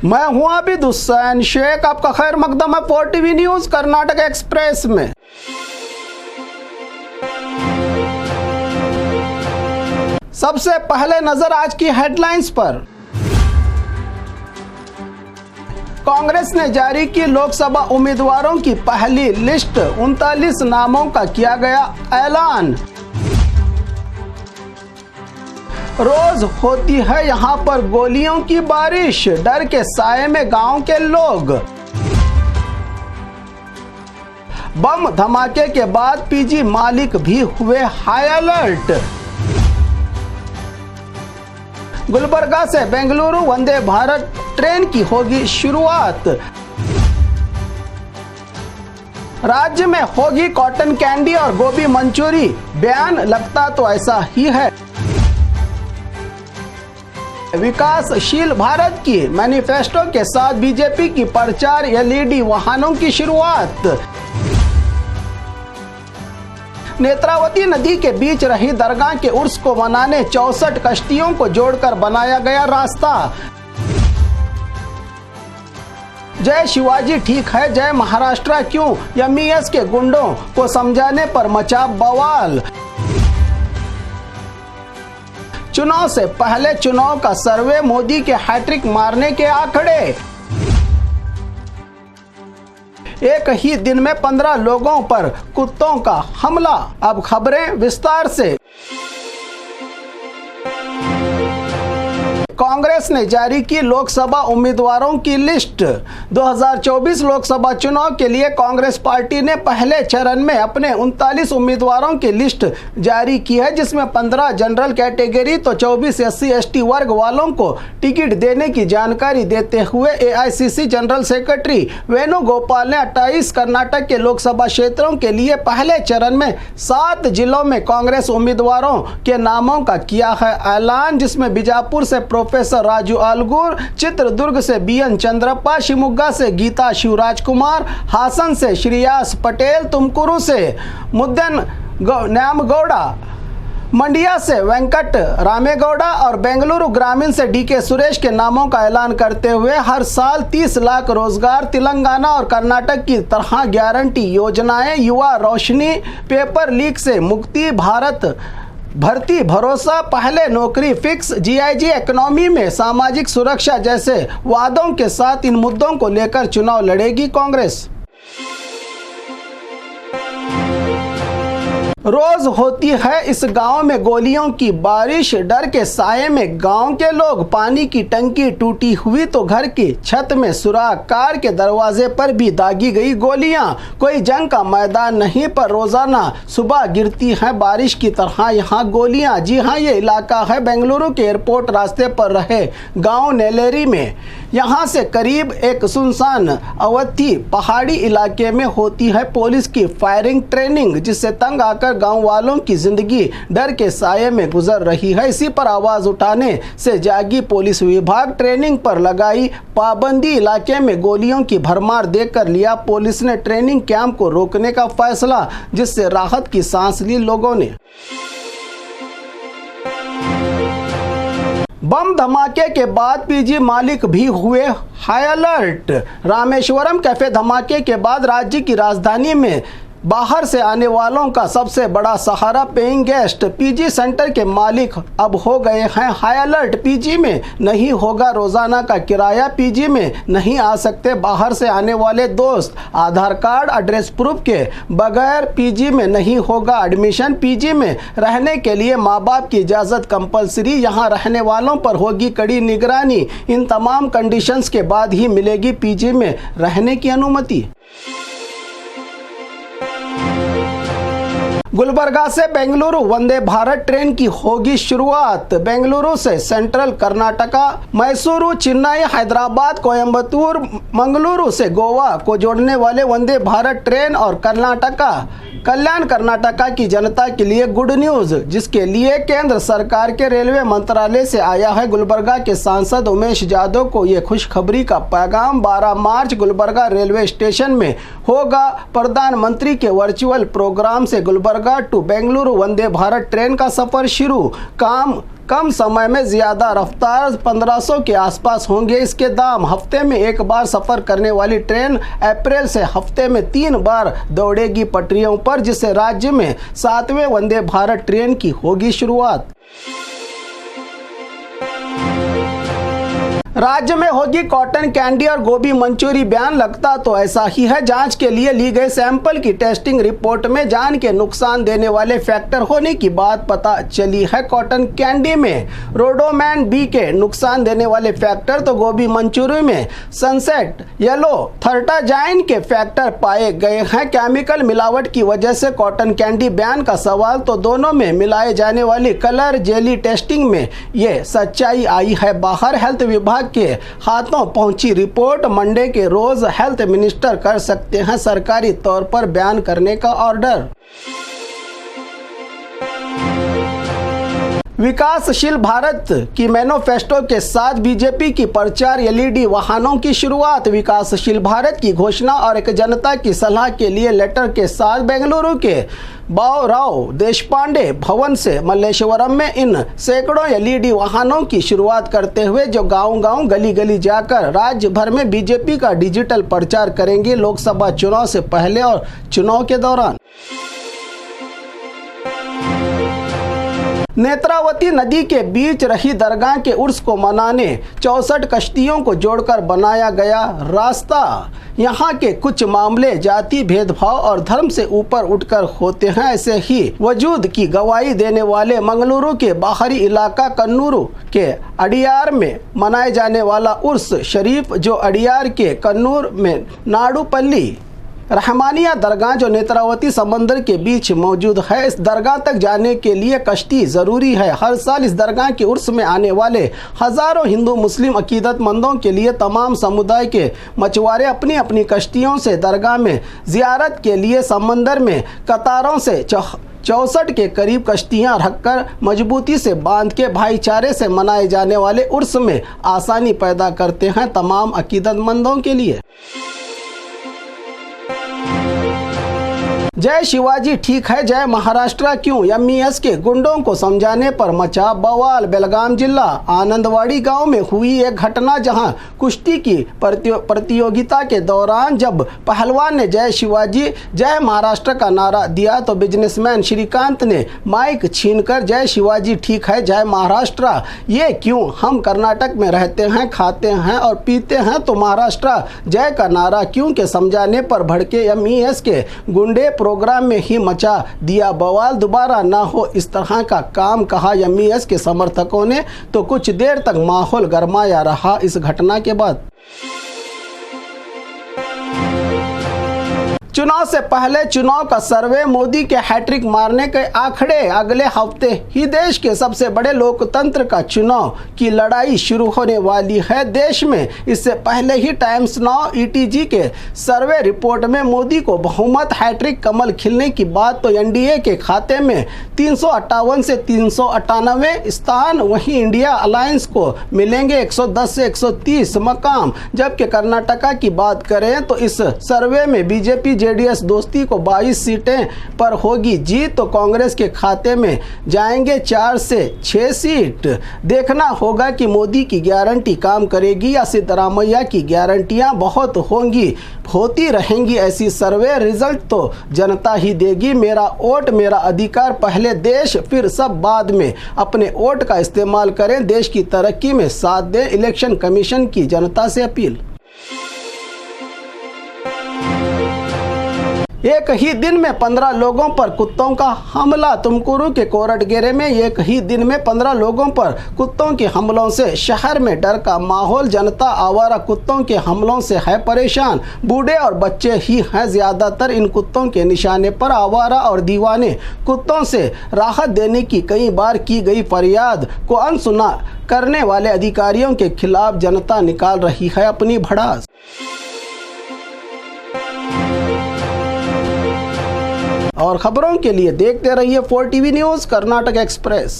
मैं हूं आबिद हुसैन शेख, आपका खैर मकदम है 4TV न्यूज कर्नाटक एक्सप्रेस में। सबसे पहले नजर आज की हेडलाइंस पर। कांग्रेस ने जारी की लोकसभा उम्मीदवारों की पहली लिस्ट, 39 नामों का किया गया ऐलान। रोज होती है यहां पर गोलियों की बारिश, डर के साए में गांव के लोग। बम धमाके के बाद पीजी मालिक भी हुए हाई अलर्ट। गुलबर्गा से बेंगलुरु वंदे भारत ट्रेन की होगी शुरुआत। राज्य में होगी कॉटन कैंडी और गोभी मंचूरी, बयान लगता तो ऐसा ही है। विकासशील भारत की मैनिफेस्टो के साथ बीजेपी की प्रचार एलईडी वाहनों की शुरुआत। नेत्रावती नदी के बीच रही दरगाह के उर्स को मनाने 64 कश्तियों को जोड़कर बनाया गया रास्ता। जय शिवाजी ठीक है, जय महाराष्ट्र क्यों, एमईएस के गुंडों को समझाने पर मचा बवाल। चुनाव से पहले चुनाव का सर्वे, मोदी के हैट्रिक मारने के आंकड़े। एक ही दिन में 15 लोगों पर कुत्तों का हमला। अब खबरें विस्तार से। कांग्रेस ने जारी की लोकसभा उम्मीदवारों की लिस्ट। 2024 लोकसभा चुनाव के लिए कांग्रेस पार्टी ने पहले चरण में अपने 39 उम्मीदवारों की लिस्ट जारी की है, जिसमें 15 जनरल कैटेगरी तो 24 SC/ST वर्ग वालों को टिकट देने की जानकारी देते हुए एआईसीसी जनरल सेक्रेटरी वेणुगोपाल ने 28 कर्नाटक के लोकसभा क्षेत्रों के लिए पहले चरण में 7 जिलों में कांग्रेस उम्मीदवारों के नामों का किया है ऐलान, जिसमें बीजापुर से प्रोफेसर राजू आलगूर, चित्रदुर्ग से बीएन चंद्रप्पा, शिवमोगा से गीता शिवराज कुमार, हासन से श्रेयस पटेल, तुमकुरू से मुद्दन न्यामगौड़ा, मंडिया से वेंकट रामेगौड़ा और बेंगलुरु ग्रामीण से डीके सुरेश के नामों का ऐलान करते हुए हर साल 30 लाख रोजगार, तेलंगाना और कर्नाटक की तरह गारंटी योजनाएं, युवा रोशनी, पेपर लीक से मुक्ति, भारत भर्ती भरोसा, पहले नौकरी फिक्स, जीआईजी इकोनॉमी में सामाजिक सुरक्षा जैसे वादों के साथ इन मुद्दों को लेकर चुनाव लड़ेगी कांग्रेस। रोज होती है इस गांव में गोलियों की बारिश, डर के साए में गांव के लोग। पानी की टंकी टूटी हुई तो घर की छत में सुराख, कार के दरवाजे पर भी दागी गई गोलियां। कोई जंग का मैदान नहीं पर रोजाना सुबह गिरती है बारिश की तरह यहां गोलियां। जी हां, ये इलाका है बेंगलुरु के एयरपोर्ट रास्ते पर रहे गांव नेलेरी में। यहां से करीब एक सुनसान अवधि पहाड़ी इलाके में होती है पुलिस की फायरिंग ट्रेनिंग, जिससे तंग आकर गांव वालों की जिंदगी डर के साये में गुजर रही है। इसी पर आवाज उठाने से जागी पुलिस विभाग, ट्रेनिंग पर लगाई पाबंदी। इलाके में गोलियों की भरमार देखकर लिया पुलिस ने ट्रेनिंग कैंप को रोकने का फैसला, जिससे राहत की सांस ली लोगों ने। बम धमाके के बाद पीजी मालिक भी हुए हाई अलर्ट। रामेश्वरम कैफे धमाके के बाद राज्य की राजधानी में बाहर से आने वालों का सबसे बड़ा सहारा पेइंग गेस्ट पीजी सेंटर के मालिक अब हो गए हैं हाई अलर्ट। पीजी में नहीं होगा रोजाना का किराया, पीजी में नहीं आ सकते बाहर से आने वाले दोस्त, आधार कार्ड एड्रेस प्रूफ के बगैर पीजी में नहीं होगा एडमिशन, पीजी में रहने के लिए माँ बाप की इजाज़त कंपलसरी, यहाँ रहने वालों पर होगी कड़ी निगरानी। इन तमाम कंडीशंस के बाद ही मिलेगी पीजी में रहने की अनुमति। गुलबर्गा से बेंगलुरु वंदे भारत ट्रेन की होगी शुरुआत। बेंगलुरु से सेंट्रल कर्नाटका, मैसूरू, चेन्नई, हैदराबाद, कोयम्बतूर, मंगलुरु से गोवा को जोड़ने वाले वंदे भारत ट्रेन और कल्याण कर्नाटका की जनता के लिए गुड न्यूज, जिसके लिए केंद्र सरकार के रेलवे मंत्रालय से आया है। गुलबर्गा के सांसद उमेश यादव को ये खुशखबरी का पैगाम। 12 मार्च गुलबर्गा रेलवे स्टेशन में होगा प्रधानमंत्री के वर्चुअल प्रोग्राम से गुलबर्गा टू बेंगलुरु वंदे भारत ट्रेन का सफर शुरू। काम कम समय में ज़्यादा रफ्तार 1500 के आसपास होंगे इसके दाम। हफ्ते में एक बार सफ़र करने वाली ट्रेन अप्रैल से हफ्ते में 3 बार दौड़ेगी पटरियों पर, जिससे राज्य में 7वें वंदे भारत ट्रेन की होगी शुरुआत। राज्य में होगी कॉटन कैंडी और गोभी मंचूरी बयान, लगता तो ऐसा ही है। जांच के लिए ली गई सैंपल की टेस्टिंग रिपोर्ट में जान के नुकसान देने वाले फैक्टर होने की बात पता चली है। कॉटन कैंडी में रोडोमैन बी के नुकसान देने वाले फैक्टर तो गोभी मंचूरी में सनसेट येलो थर्टाजाइन के फैक्टर पाए गए हैं। केमिकल मिलावट की वजह से कॉटन कैंडी बैन का सवाल तो दोनों में मिलाए जाने वाली कलर जेली टेस्टिंग में ये सच्चाई आई है बाहर। हेल्थ विभाग के हाथों पहुंची रिपोर्ट, मंडे के रोज हेल्थ मिनिस्टर कर सकते हैं सरकारी तौर पर बैन करने का ऑर्डर। विकासशील भारत की मैनिफेस्टो के साथ बीजेपी की प्रचार एलईडी वाहनों की शुरुआत। विकासशील भारत की घोषणा और एक जनता की सलाह के लिए लेटर के साथ बेंगलुरु के बावराव देशपांडे भवन से मल्लेश्वरम में इन सैकड़ों एलईडी वाहनों की शुरुआत करते हुए जो गांव-गांव गली-गली जाकर राज्य भर में बीजेपी का डिजिटल प्रचार करेंगे लोकसभा चुनाव से पहले और चुनाव के दौरान। नेत्रावती नदी के बीच रही दरगाह के उर्स को मनाने 64 कश्तियों को जोड़कर बनाया गया रास्ता। यहाँ के कुछ मामले जाति भेदभाव और धर्म से ऊपर उठकर होते हैं। ऐसे ही वजूद की गवाही देने वाले मंगलुरु के बाहरी इलाका कन्नूर के अडियार में मनाए जाने वाला उर्स शरीफ, जो अडियार के कन्नूर में नाडुपल्ली रहमानिया दरगाह जो नेत्रावती समंदर के बीच मौजूद है, इस दरगाह तक जाने के लिए कश्ती ज़रूरी है। हर साल इस दरगाह के उर्स में आने वाले हज़ारों हिंदू मुस्लिम अकीदतमंदों के लिए तमाम समुदाय के मछुआरे अपनी अपनी कश्तियों से दरगाह में ज़ियारत के लिए समंदर में कतारों से 64 के करीब कश्तियां रखकर मजबूती से बांध के भाईचारे से मनाए जाने उर्स उर्स में आसानी पैदा करते हैं तमाम अकीदतमंदों के लिए। जय शिवाजी ठीक है, जय महाराष्ट्र क्यों, एमईएस के गुंडों को समझाने पर मचा बवाल। बेलगाम जिला आनंदवाड़ी गांव में हुई एक घटना जहां कुश्ती की प्रतियोगिता के दौरान जब पहलवान ने जय शिवाजी जय महाराष्ट्र का नारा दिया तो बिजनेसमैन श्रीकांत ने माइक छीनकर जय शिवाजी ठीक है, जय महाराष्ट्र ये क्यों, हम कर्नाटक में रहते हैं, खाते हैं और पीते हैं, तो महाराष्ट्र जय का नारा क्यों के समझाने पर भड़के एमईएस के गुंडे प्रोग्राम में ही मचा दिया बवाल। दोबारा ना हो इस तरह का काम, कहा एमईएस के समर्थकों ने। तो कुछ देर तक माहौल गरमाया रहा इस घटना के बाद। चुनाव से पहले चुनाव का सर्वे, मोदी के हैट्रिक मारने के आंकड़े। अगले हफ्ते ही देश के सबसे बड़े लोकतंत्र का चुनाव की लड़ाई शुरू होने वाली है देश में। इससे पहले ही टाइम्स नाउ ईटीजी के सर्वे रिपोर्ट में मोदी को बहुमत हैट्रिक कमल खिलने की बात तो एनडीए के खाते में 358 से 398 स्थान, वहीं इंडिया अलायंस को मिलेंगे 110 से 130 मकाम। जबकि कर्नाटका की बात करें तो इस सर्वे में बीजेपी जेडीएस दोस्ती को 22 सीटें पर होगी जीत, तो कांग्रेस के खाते में जाएंगे 4 से 6 सीट। देखना होगा कि मोदी की गारंटी काम करेगी या सिद्धरामैया की गारंटियां बहुत होती रहेंगी। ऐसी सर्वे रिजल्ट तो जनता ही देगी। मेरा वोट मेरा अधिकार, पहले देश फिर सब बाद में। अपने वोट का इस्तेमाल करें, देश की तरक्की में साथ दें, इलेक्शन कमीशन की जनता से अपील। एक ही दिन में 15 लोगों पर कुत्तों का हमला। तुमकुरू के कोरटगेरे में एक ही दिन में 15 लोगों पर कुत्तों के हमलों से शहर में डर का माहौल। जनता आवारा कुत्तों के हमलों से है परेशान। बूढ़े और बच्चे ही हैं ज़्यादातर इन कुत्तों के निशाने पर। आवारा और दीवाने कुत्तों से राहत देने की कई बार की गई फरियाद को अनसुना करने वाले अधिकारियों के खिलाफ जनता निकाल रही है अपनी भड़ास। और खबरों के लिए देखते रहिए 4 टीवी न्यूज़ कर्नाटक एक्सप्रेस।